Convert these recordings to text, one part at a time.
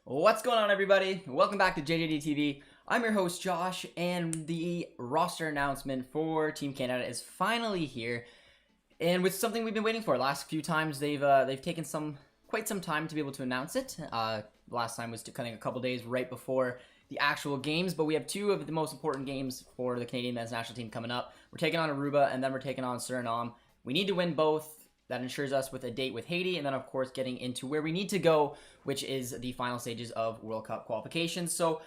What's going on, everybody? Welcome back to JJD TV. I'm your host Josh, and the roster announcement for Team Canada is finally here, and with something we've been waiting for. Last few times they've taken quite some time to be able to announce it. Last time was cutting a couple days right before the actual games, but we have two of the most important games for the Canadian men's national team coming up. We're taking on Aruba, and then we're taking on Suriname. We need to win both. That ensures us with a date with Haiti, and then, of course, getting into where we need to go, which is the final stages of World Cup qualifications. So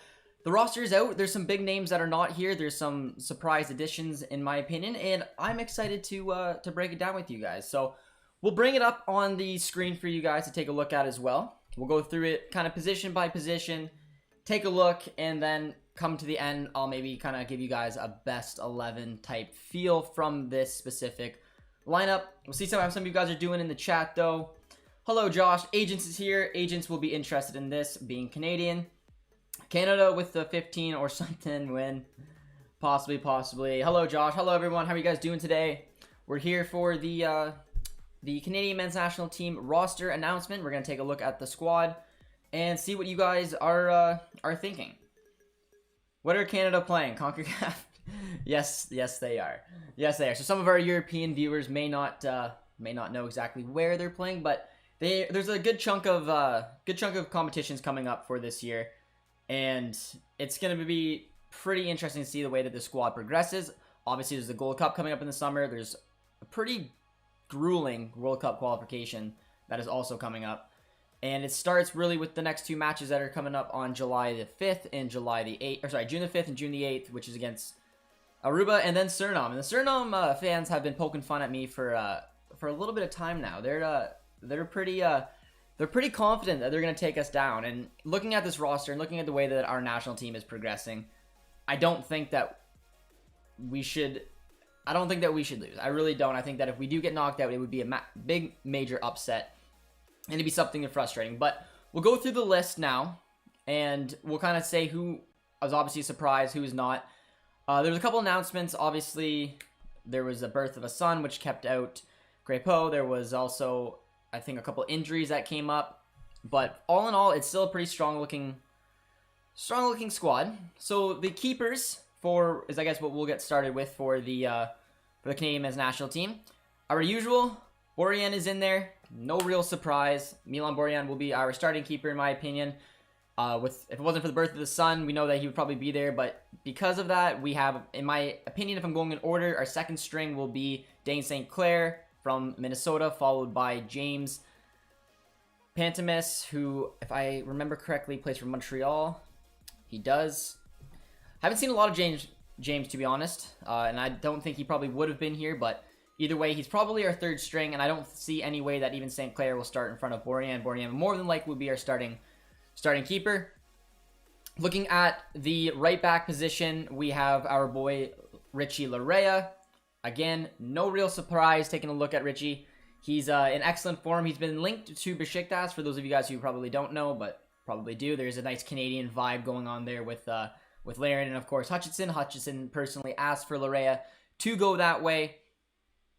the roster is out. There's some big names that are not here. There's some surprise additions, in my opinion, and I'm excited to break it down with you guys. So we'll bring it up on the screen for you guys to take a look at as well. We'll go through it kind of position by position, take a look, and then come to the end. I'll maybe kind of give you guys a best 11 type feel from this specific lineup. We'll see how some of you guys are doing in the chat, though. Hello, Josh. Agents is here. Agents will be interested in this, being Canadian. Canada with the 15 or something win. Possibly. Hello, Josh. Hello, everyone. How are you guys doing today? We're here for the Canadian men's national team roster announcement. We're going to take a look at the squad and see what you guys are thinking. What are Canada playing? CONCACAF? Yes, they are. Yes, they are. So some of our European viewers may not know exactly where they're playing, but there's a good chunk of competitions coming up for this year, and it's going to be pretty interesting to see the way that the squad progresses. Obviously, there's the Gold Cup coming up in the summer. There's a pretty grueling World Cup qualification that is also coming up, and it starts really with the next two matches that are coming up on July the 5th and July the 8th, or sorry, June the 5th and June the 8th, which is against Aruba and then Suriname. And the Suriname fans have been poking fun at me for a little bit of time now. They're pretty confident that they're going to take us down. And looking at this roster and looking at the way that our national team is progressing, I don't think that we should lose. I really don't. I think that if we do get knocked out, it would be a big major upset, and it'd be something frustrating. But we'll go through the list now, and we'll kind of say who was obviously surprised, who's not. There was a couple announcements. Obviously, there was a birth of a son, which kept out Crépeau. There was also, I think, a couple injuries that came up. But all in all, it's still a pretty strong-looking squad. So the keepers is, I guess, what we'll get started with for the Canadian men's national team. Our usual, Borjan is in there. No real surprise. Milan Borjan will be our starting keeper, in my opinion. If it wasn't for the birth of the son, we know that he would probably be there, but because of that, we have, in my opinion, if I'm going in order, our second string will be Dane St. Clair from Minnesota, followed by James Pantemis, who, if I remember correctly, plays for Montreal. He does. Haven't seen a lot of James, to be honest, and I don't think he probably would have been here, but either way, he's probably our third string, and I don't see any way that even St. Clair will start in front of Borjan. Borjan more than likely will be our starting keeper. Looking at the right back position, we have our boy Richie Laryea. Again, no real surprise taking a look at Richie. He's in excellent form. He's been linked to Besiktas, for those of you guys who probably don't know, but probably do. There's a nice Canadian vibe going on there with Laryea and, of course, Hutchinson. Hutchinson personally asked for Laryea to go that way,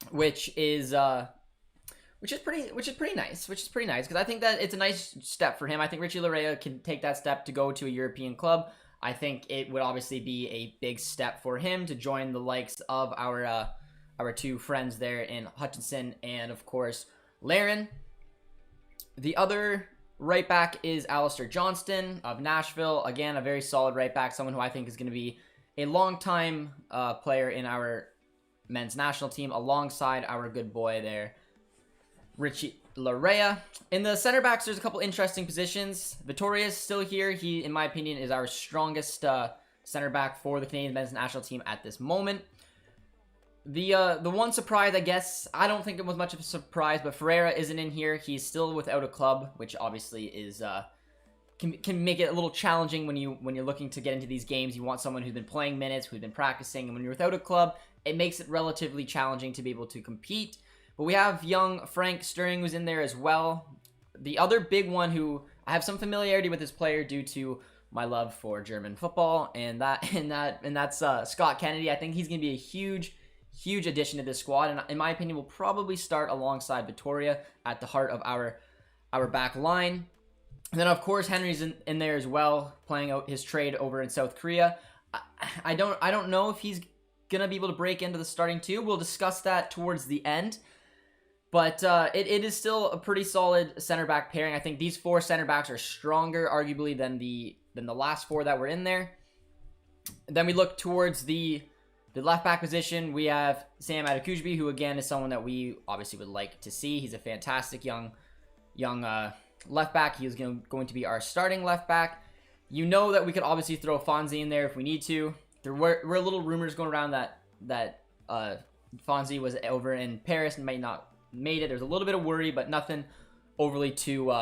which is pretty nice because I think that it's a nice step for him. I think Richie Laryea can take that step to go to a European club. I think it would obviously be a big step for him to join the likes of our two friends there in Hutchinson and, of course, Laren. The other right back is Alistair Johnston of Nashville. Again, a very solid right back, someone who I think is going to be a long-time player in our men's national team alongside our good boy there, Richie Laryea. In the center backs, there's a couple interesting positions. Vitoria's still here. He, in my opinion, is our strongest center back for the Canadian men's national team at this moment. The one surprise, I guess, I don't think it was much of a surprise, but Ferreira isn't in here. He's still without a club, which obviously is can make it a little challenging when you're looking to get into these games. You want someone who's been playing minutes, who's been practicing, and when you're without a club, it makes it relatively challenging to be able to compete. But we have young Frank Stirring who's in there as well. The other big one who I have some familiarity with this player due to my love for German football, and that's Scott Kennedy. I think he's going to be a huge addition to this squad, and in my opinion, will probably start alongside Vitoria at the heart of our back line. And then, of course, Henry's in there as well, playing out his trade over in South Korea. I don't know if he's going to be able to break into the starting two. We'll discuss that towards the end. But it is still a pretty solid center back pairing. I think these 4 center backs are stronger, arguably, than the last 4 that were in there. Then we look towards the left back position. We have Sam Adekujbi, who again is someone that we obviously would like to see. He's a fantastic young left back. He is going to be our starting left back. You know that we could obviously throw Fonzie in there if we need to. There were little rumors going around that Fonzie was over in Paris and might not made it. There's a little bit of worry, but nothing overly too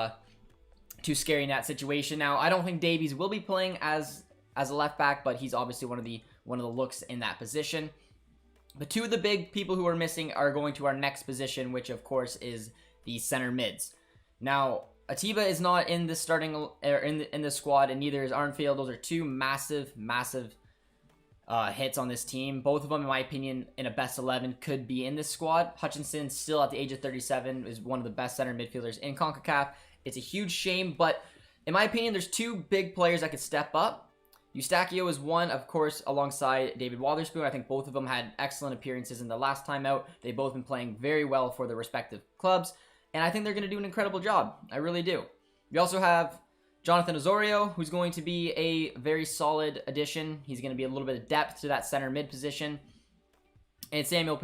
scary in that situation. Now, I don't think Davies will be playing as a left back, but he's obviously one of the looks in that position. The 2 of the big people who are missing are going to our next position, which of course is the center mids. Now, Atiba is not in the starting in the squad, and neither is Arnfield. Those are 2 massive hits on this team. Both of them, in my opinion, in a best 11 could be in this squad. Hutchinson, still at the age of 37, is one of the best center midfielders in CONCACAF. It's a huge shame, but in my opinion, there's 2 big players that could step up. Eustachio is one, of course, alongside David Wotherspoon. I think both of them had excellent appearances in the last time out. They've both been playing very well for their respective clubs, and I think they're going to do an incredible job. I really do. We also have Jonathan Osorio, who's going to be a very solid addition. He's going to be a little bit of depth to that center mid position. And Samuel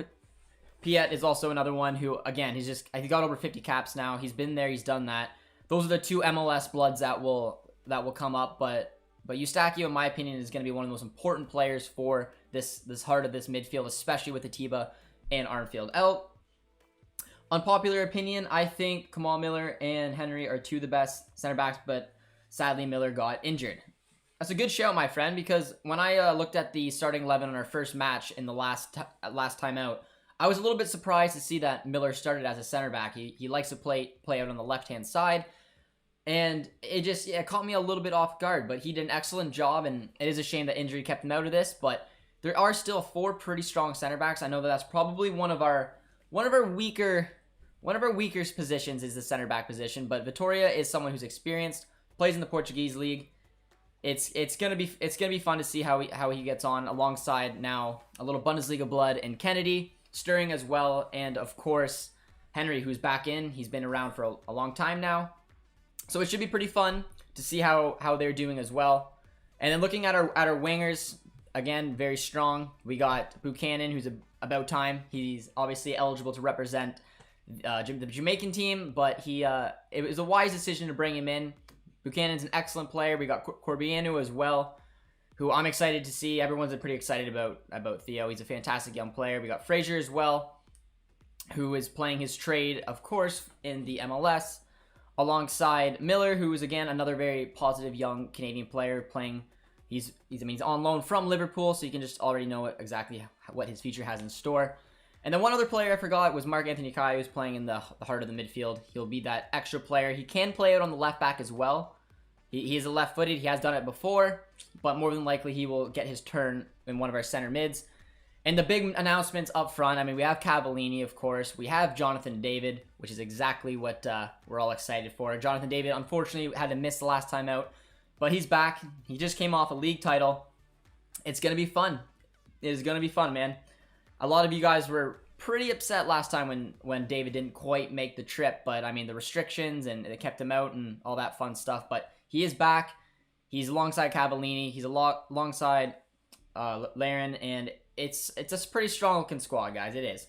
Piet is also another one who, again, he got over 50 caps now. He's been there, he's done that. Those are the 2 MLS bloods that will come up, but Eustachio, in my opinion, is going to be one of the most important players for this heart of this midfield, especially with Atiba and Arnfield out. Unpopular opinion, I think Kamal Miller and Henry are 2 of the best center backs, but sadly, Miller got injured. That's a good shout, my friend, because when I looked at the starting 11 on our first match in the last time out, I was a little bit surprised to see that Miller started as a center back. He likes to play out on the left-hand side, and it caught me a little bit off guard, but he did an excellent job, and it is a shame that injury kept him out of this, but there are still 4 pretty strong center backs. I know that that's probably one of our weaker positions is the center back position, but Vitoria is someone who's experienced, plays in the Portuguese league. It's gonna be fun to see how he gets on alongside now a little Bundesliga blood and Kennedy stirring as well, and of course Henry, who's back in. He's been around for a long time now, so it should be pretty fun to see how they're doing as well. And then looking at our wingers, again, very strong. We got Buchanan, who's about time. He's obviously eligible to represent the Jamaican team, but it was a wise decision to bring him in. Buchanan's an excellent player. We got Corbianu as well, who I'm excited to see. Everyone's pretty excited about Theo. He's a fantastic young player. We got Frazier as well, who is playing his trade, of course, in the MLS, alongside Miller, who is, again, another very positive young Canadian player playing. He's on loan from Liverpool, so you can just already know exactly what his future has in store. And then one other player I forgot was Marc-Anthony Kai, who's playing in the heart of the midfield. He'll be that extra player. He can play out on the left back as well. He is a left-footed. He has done it before, but more than likely he will get his turn in one of our center mids. And the big announcements up front, I mean, we have Cavallini, of course. We have Jonathan David, which is exactly what we're all excited for. Jonathan David, unfortunately, had to miss the last time out, but he's back. He just came off a league title. It's going to be fun. It is going to be fun, man. A lot of you guys were pretty upset last time when David didn't quite make the trip, but I mean, the restrictions and they kept him out and all that fun stuff, but he is back. He's alongside Cavallini. He's alongside Laren, and it's a pretty strong looking squad, guys. It is.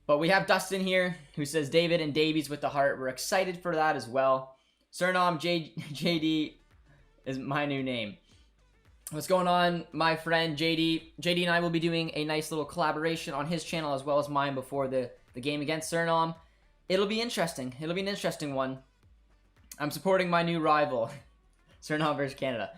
But we have Dustin here who says David and Davies with the heart. We're excited for that as well. Suriname JD is my new name. What's going on, my friend JD? JD and I will be doing a nice little collaboration on his channel as well as mine before the game against Suriname. It'll be interesting. It'll be an interesting one. I'm supporting my new rival, Suriname versus Canada.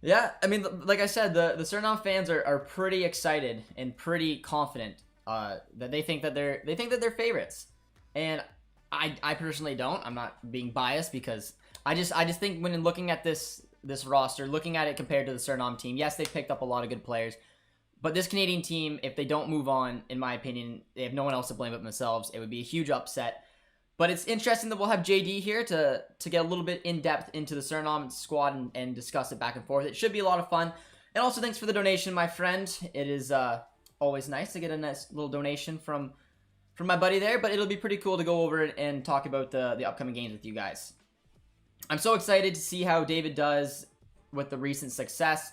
Yeah, I mean, like I said, the Suriname fans are pretty excited and pretty confident that they think that they're favorites, and I personally don't. I'm not being biased because I just think when looking at this roster, looking at it compared to the Suriname team, yes, they've picked up a lot of good players, but this Canadian team, if they don't move on, in my opinion, they have no one else to blame but themselves. It would be a huge upset. But it's interesting that we'll have JD here to get a little bit in depth into the Suriname squad and discuss it back and forth. It should be a lot of fun. And also thanks for the donation, my friend. It is always nice to get a nice little donation from my buddy there. But it'll be pretty cool to go over it and talk about the upcoming games with you guys. I'm so excited to see how David does with the recent success.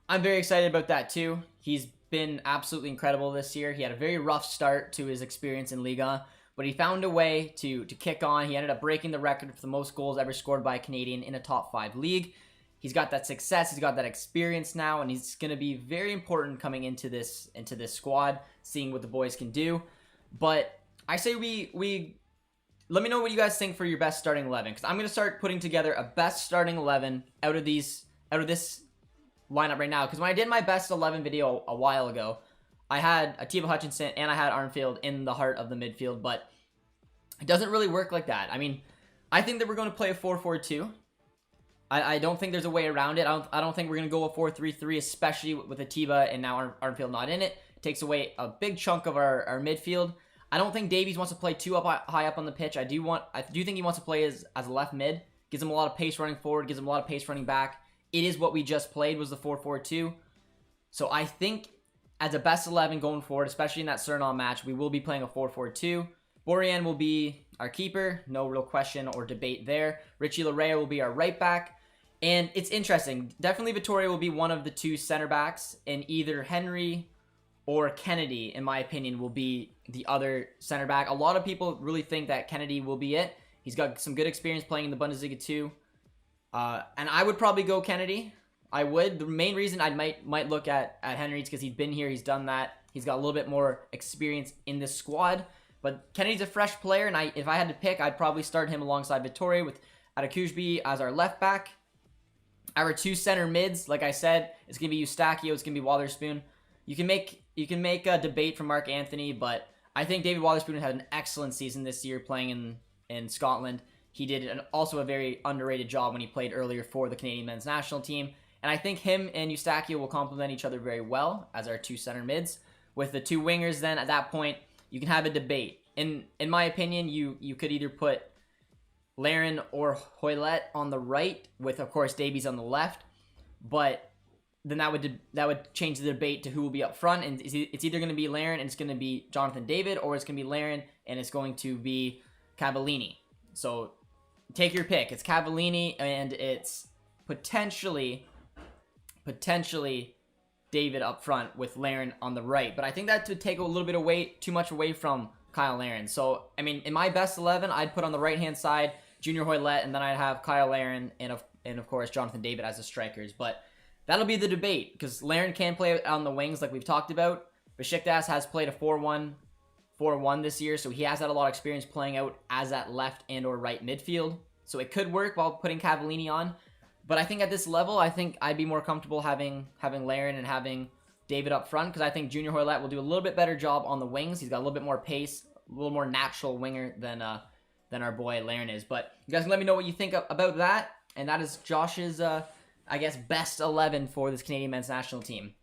I'm very excited about that too. He's been absolutely incredible this year. He had a very rough start to his experience in Liga, but he found a way to kick on. He ended up breaking the record for the most goals ever scored by a Canadian in a top 5 league. He's got that success, he's got that experience now, and he's going to be very important coming into this squad, seeing what the boys can do. But I say we let me know what you guys think for your best starting 11, because I'm going to start putting together a best starting 11 out of this lineup right now. Because when I did my best 11 video a while ago, I had Atiba Hutchinson and I had Armfield in the heart of the midfield, but it doesn't really work like that. I mean, I think that we're going to play a 4-4-2. I don't think there's a way around it. I don't think we're going to go a 4-3-3, especially with Atiba and now Armfield not in it. It takes away a big chunk of our midfield. I don't think Davies wants to play too high up on the pitch. I do think he wants to play as a left mid. Gives him a lot of pace running forward, gives him a lot of pace running back. It is what we just played, was the 4-4-2. So I think as a best 11 going forward, especially in that Suriname match, we will be playing a 4-4-2. Borjan will be our keeper. No real question or debate there. Richie Larea will be our right back. And it's interesting. Definitely Vittoria will be one of the 2 center backs. And either Henry or Kennedy, in my opinion, will be the other center back. A lot of people really think that Kennedy will be it. He's got some good experience playing in the Bundesliga too. And I would probably go Kennedy. I would. The main reason I might look at Henry is because he's been here, he's done that. He's got a little bit more experience in this squad. But Kennedy's a fresh player, and if I had to pick, I'd probably start him alongside Vittoria with Adekujbi as our left back. Our 2 center mids, like I said, it's going to be Eustachio, it's going to be Watherspoon. You can make a debate from Mark Anthony, but I think David Watherspoon had an excellent season this year playing in Scotland. He did also a very underrated job when he played earlier for the Canadian men's national team. And I think him and Eustachio will complement each other very well as our 2 center mids. With the 2 wingers then, at that point, you can have a debate. In my opinion, you could either put Laren or Hoylett on the right, with, of course, Davies on the left. But then that would change the debate to who will be up front. And it's either going to be Laren and it's going to be Jonathan David, or it's going to be Laren and it's going to be Cavallini. So take your pick. It's Cavallini and it's potentially David up front with Laren on the right. But I think that would take a little bit too much away from Kyle Laren. So, I mean, in my best 11, I'd put on the right-hand side Junior Hoylett, and then I'd have Kyle Laren and of course, Jonathan David as the strikers. But that'll be the debate, because Laren can play on the wings like we've talked about. Besiktas has played a 4-1 this year, so he has had a lot of experience playing out as that left and or right midfield. So it could work while putting Cavallini on. But I think at this level, I think I'd be more comfortable having Laren and having David up front, because I think Junior Hoylett will do a little bit better job on the wings. He's got a little bit more pace, a little more natural winger than our boy Laren is. But you guys can let me know what you think about that. And that is Josh's, I guess, best 11 for this Canadian men's national team.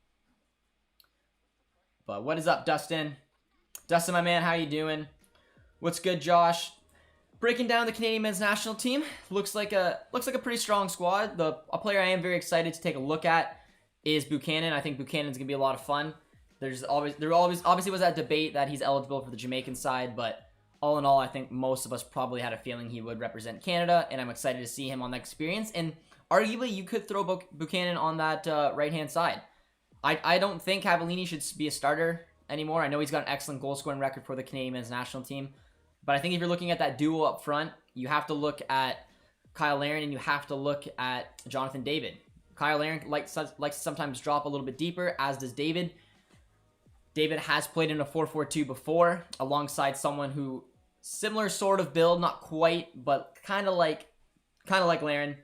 But what is up, Dustin? Dustin, my man, how you doing? What's good, Josh? Breaking down the Canadian men's national team, looks like a pretty strong squad. A player I am very excited to take a look at is Buchanan. I think Buchanan's gonna be a lot of fun. There obviously was that debate that he's eligible for the Jamaican side, but all in all, I think most of us probably had a feeling he would represent Canada, and I'm excited to see him on that experience. And arguably, you could throw Buchanan on that right-hand side. I don't think Cavallini should be a starter anymore. I know he's got an excellent goal-scoring record for the Canadian men's national team, but I think if you're looking at that duo up front, you have to look at Kyle Laren and you have to look at Jonathan David. Kyle Laren likes to sometimes drop a little bit deeper, as does David. David has played in a 4-4-2 before, alongside someone who similar sort of build, not quite, but kind of like Laren.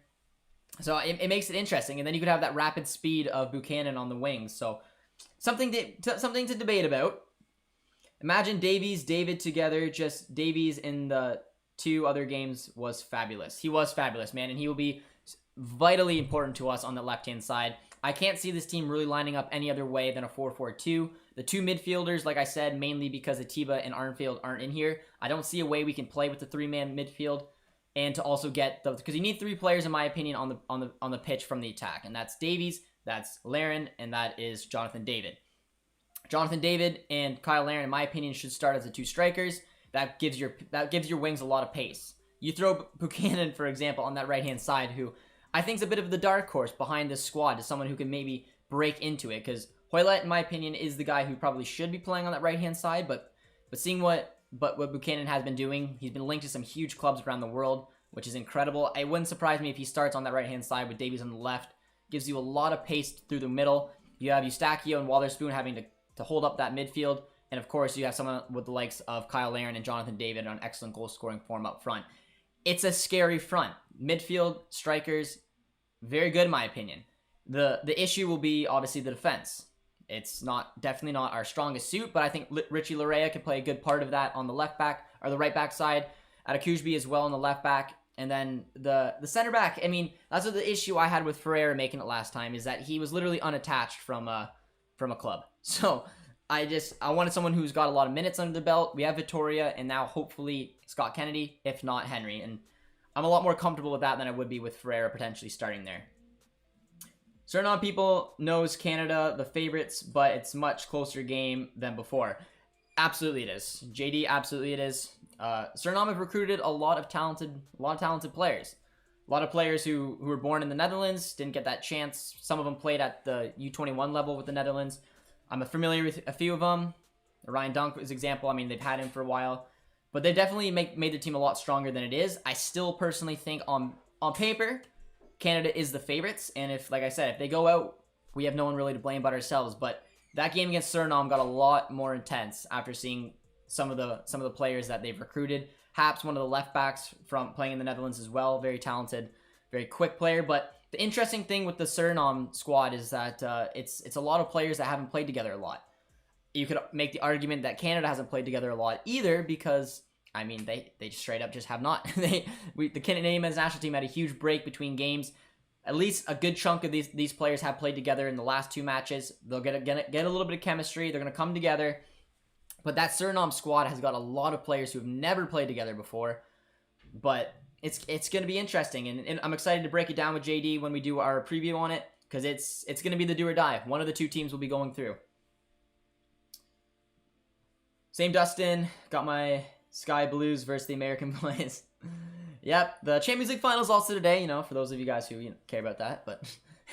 So it makes it interesting, and then you could have that rapid speed of Buchanan on the wings. So something to debate about. Imagine Davies, David together. Just Davies in the 2 other games was fabulous. He was fabulous, man, and he will be vitally important to us on the left-hand side. I can't see this team really lining up any other way than a 4-4-2. The two midfielders, like I said, mainly because Atiba and Arnfield aren't in here. I don't see a way we can play with the 3-man midfield, and to also get the, because you need 3 players in my opinion on the pitch from the attack, and that's Davies, that's Larin, and that is Jonathan David. Jonathan David and Kyle Larin, in my opinion, should start as the 2 strikers. That gives your wings a lot of pace. You throw Buchanan, for example, on that right-hand side, who I think is a bit of the dark horse behind this squad, to someone who can maybe break into it, because Hoylett, in my opinion, is the guy who probably should be playing on that right-hand side, but seeing what Buchanan has been doing, he's been linked to some huge clubs around the world, which is incredible. It wouldn't surprise me if he starts on that right-hand side with Davies on the left. Gives you a lot of pace through the middle. You have Eustachio and Watherspoon having to hold up that midfield, and of course, you have someone with the likes of Kyle Larin and Jonathan David on excellent goal-scoring form up front. It's a scary front. Midfield, strikers, very good in my opinion. The issue will be obviously the defense. It's definitely not our strongest suit, but I think Richie Larea can play a good part of that on the left back, or the right back side. Atakujbi as well on the left back. And then the center back, I mean, that's what the issue I had with Ferreira making it last time, is that he was literally unattached from a club. So I wanted someone who's got a lot of minutes under the belt. We have Vittoria, and now hopefully Scott Kennedy, if not Henry. And I'm a lot more comfortable with that than I would be with Ferreira potentially starting there. Suriname people knows Canada, the favorites, but it's much closer game than before. Absolutely it is. JD, absolutely it is. Suriname have recruited a lot of talented players. A lot of players who were born in the Netherlands, didn't get that chance. Some of them played at the U21 level with the Netherlands. I'm familiar with a few of them. Ryan Dunk is an example. I mean, they've had him for a while. But they definitely made the team a lot stronger than it is. I still personally think on paper, Canada is the favorites. And if, like I said, if they go out, we have no one really to blame but ourselves. But that game against Suriname got a lot more intense after seeing some of the players that they've recruited. Haps, one of the left backs from playing in the Netherlands as well. Very talented, very quick player. But the interesting thing with the Suriname squad is that it's a lot of players that haven't played together a lot. You could make the argument that Canada hasn't played together a lot either, because I mean they straight up just have not. The Canadian men's national team had a huge break between games. At least a good chunk of these players have played together in the last 2 matches. They'll get a little bit of chemistry. They're going to come together. But that Suriname squad has got a lot of players who have never played together before. But it's going to be interesting, and I'm excited to break it down with JD when we do our preview on it, because it's going to be the do or die. One of the 2 teams will be going through. Same Dustin, got my Sky Blues versus the American Boys. Yep, the Champions League finals also today, for those of you guys who care about that, but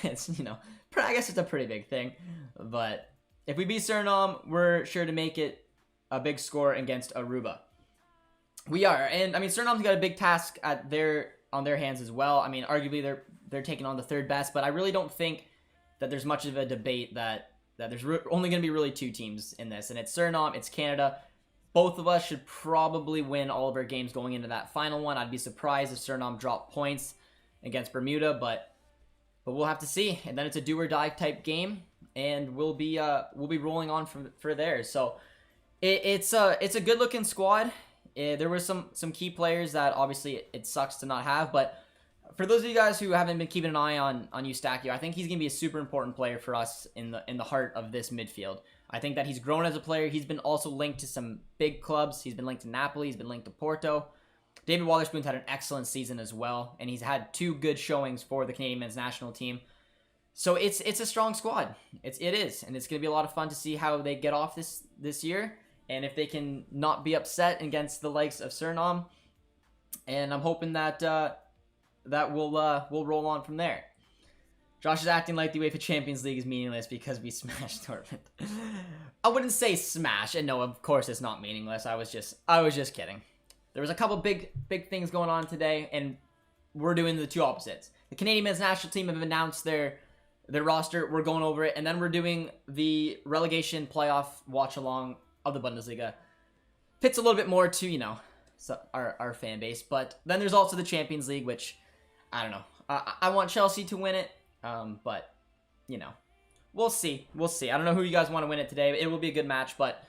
it's, I guess it's a pretty big thing. But if we beat Suriname, we're sure to make it a big score against Aruba. We are, and I mean, Suriname's got a big task on their hands as well. I mean, arguably they're taking on the 3rd best, but I really don't think that there's much of a debate that there's only going to be really 2 teams in this, and it's Suriname, it's Canada. Both of us should probably win all of our games going into that final one. I'd be surprised if Suriname dropped points against Bermuda, but we'll have to see. And then it's a do or die type game, and we'll be rolling on for there. So it's a good looking squad. There were some key players that obviously it sucks to not have, but for those of you guys who haven't been keeping an eye on Eustachio, I think he's going to be a super important player for us in the heart of this midfield. I think that he's grown as a player. He's been also linked to some big clubs. He's been linked to Napoli. He's been linked to Porto. David Watherspoon's had an excellent season as well, and he's had 2 good showings for the Canadian men's national team. So it's a strong squad. It is, and it's going to be a lot of fun to see how they get off this year, and if they can not be upset against the likes of Suriname. And I'm hoping that we'll roll on from there. Josh is acting like the UEFA Champions League is meaningless because we smashed Dortmund. I wouldn't say smash, and no, of course it's not meaningless. I was just kidding. There was a couple big things going on today, and we're doing the 2 opposites. The Canadian men's national team have announced their roster. We're going over it, and then we're doing the relegation playoff watch along of the Bundesliga. Fits a little bit more to our fan base, but then there's also the Champions League, which I don't know. I want Chelsea to win it. But we'll see. I don't know who you guys want to win it today. It will be a good match, but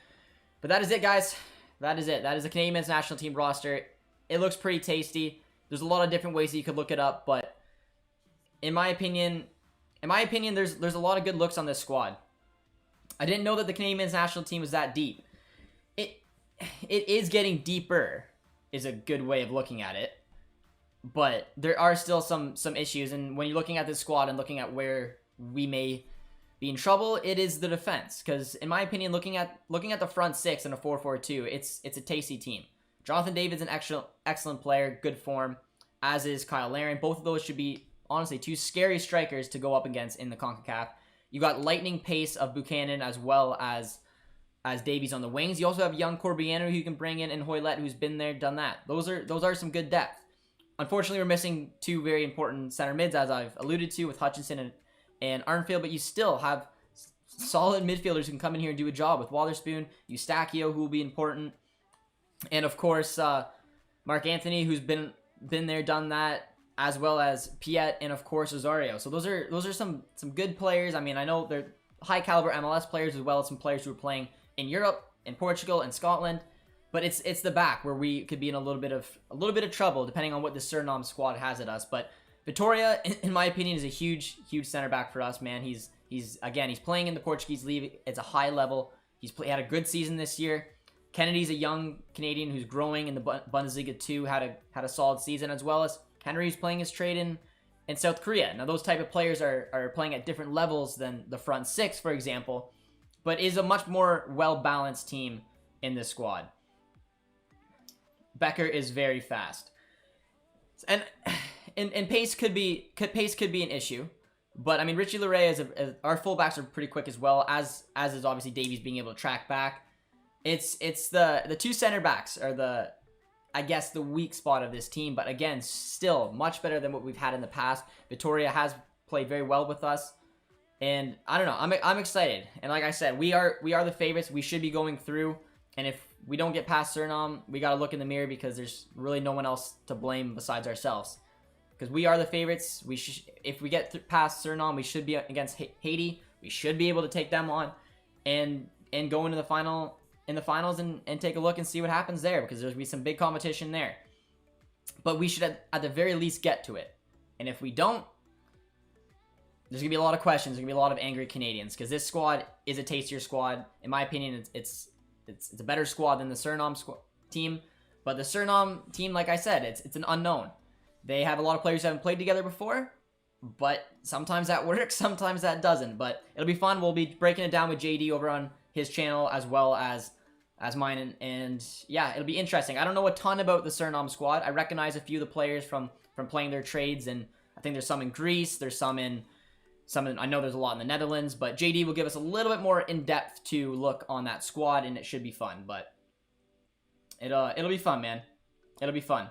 that is it, guys. That is it. That is the Canadian men's national team roster. It looks pretty tasty. There's a lot of different ways that you could look it up, but in my opinion, there's a lot of good looks on this squad. I didn't know that the Canadian men's national team was that deep. It is getting deeper, is a good way of looking at it. But there are still some issues, and when you're looking at this squad and looking at where we may be in trouble, it is the defense. Because in my opinion, looking at the front six in a 4-4-2, it's a tasty team. Jonathan David's an excellent player, good form, as is Kyle Larin. Both of those should be, honestly, two scary strikers to go up against in the CONCACAF. You got lightning pace of Buchanan as well as Davies on the wings. You also have young Corbiano who you can bring in, and Hoylett, who's been there, done that. Those are some good depth. Unfortunately, we're missing two very important center mids, as I've alluded to, with Hutchinson and Arnfield, but you still have solid midfielders who can come in here and do a job with Wotherspoon, Eustachio, who will be important, and of course, Mark Anthony, who's been there, done that, as well as Piet, and of course, Osorio. So those are some good players. I mean, I know they're high caliber MLS players, as well as some players who are playing in Europe, in Portugal, and Scotland. But it's the back where we could be in a little bit of trouble, depending on what the Suriname squad has at us. But Vitoria, in my opinion, is a huge center back for us, man. He's playing in the Portuguese league. It's a high level. He had a good season this year. Kennedy's a young Canadian who's growing in the Bundesliga too. Had a solid season, as well as Henry, who's playing his trade in South Korea. Now those type of players are playing at different levels than the front six, for example, but is a much more well-balanced team in this squad. Becker is very fast, and pace could be an issue, but I mean Richie Laray our fullbacks are pretty quick as well, as is obviously Davies being able to track back. It's the two center backs are the weak spot of this team, but again, still much better than what we've had in the past. Vitoria has played very well with us, and I don't know, I'm excited. And like I said, we are the favorites. We should be going through, and if we don't get past Suriname, we got to look in the mirror, because there's really no one else to blame besides ourselves. Because we are the favorites. If we get past Suriname, we should be against Haiti. We should be able to take them on, and go into the finals and take a look and see what happens there, because there's be some big competition there. But we should at the very least get to it. And if we don't, there's gonna be a lot of questions. There's gonna be a lot of angry Canadians, because this squad is a tastier squad. In my opinion, it's a better squad than the Suriname team. But the Suriname team, like I said, it's an unknown. They have a lot of players who haven't played together before, but sometimes that works, sometimes that doesn't. But it'll be fun. We'll be breaking it down with JD over on his channel, as well as mine, and yeah, it'll be interesting. I don't know a ton about the Suriname squad. I recognize a few of the players from playing their trades, and I think there's some in Greece, there's some in I know there's a lot in the Netherlands, but JD will give us a little bit more in-depth to look on that squad, and it should be fun. But it'll be fun, man. It'll be fun.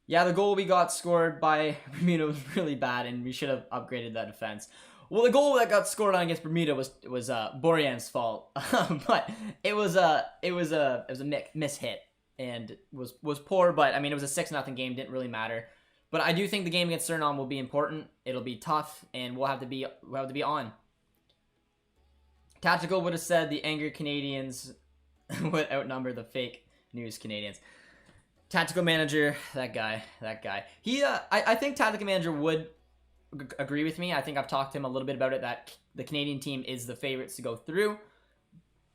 Yeah, the goal we got scored by Bermuda was really bad, and we should have upgraded that defense. Well, the goal that got scored on against Bermuda was Borjan's fault, but it was a mishit, and was poor. But I mean, it was a 6-0 game, didn't really matter. But I do think the game against Suriname will be important. It'll be tough, and we'll have to be on. Tactical would have said the angry Canadians would outnumber the fake news Canadians. Tactical manager, that guy. He, I think tactical manager would agree with me. I think I've talked to him a little bit about it, that the Canadian team is the favorites to go through.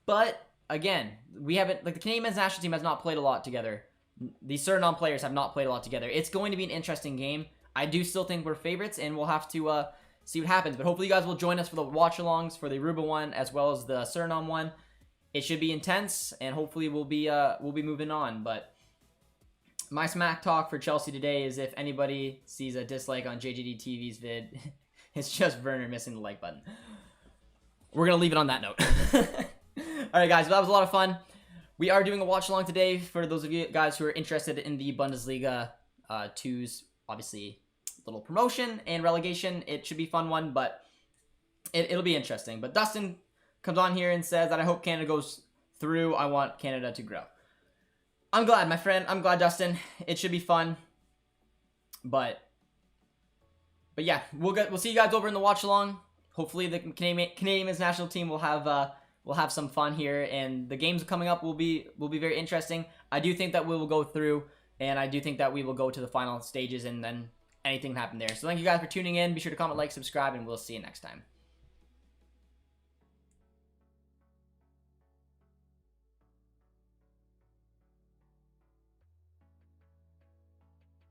But again, we haven't, like, the Canadian men's national team has not played a lot together. The Suriname players have not played a lot together. It's going to be an interesting game. I do still think we're favorites, and we'll have to see what happens. But hopefully you guys will join us for the watch-alongs for the Aruba one as well as the Suriname one. It should be intense, and hopefully we'll be moving on. But my smack talk for Chelsea today is, if anybody sees a dislike on JJD TV's vid, it's just Werner missing the like button. We're going to leave it on that note. Alright guys, well, that was a lot of fun. We are doing a watch-along today for those of you guys who are interested in the Bundesliga 2's, obviously, little promotion and relegation. It should be a fun one, but it'll be interesting. But Dustin comes on here and says that I hope Canada goes through. I want Canada to grow. I'm glad, my friend. I'm glad, Dustin. It should be fun. But yeah, we'll see you guys over in the watch-along. Hopefully the Canadian men's national team will have some fun here, and the games coming up will be very interesting. I do think that we will go through, and I do think that we will go to the final stages, and then anything can happen there. So thank you guys for tuning in. Be sure to comment, like, subscribe, and we'll see you next time.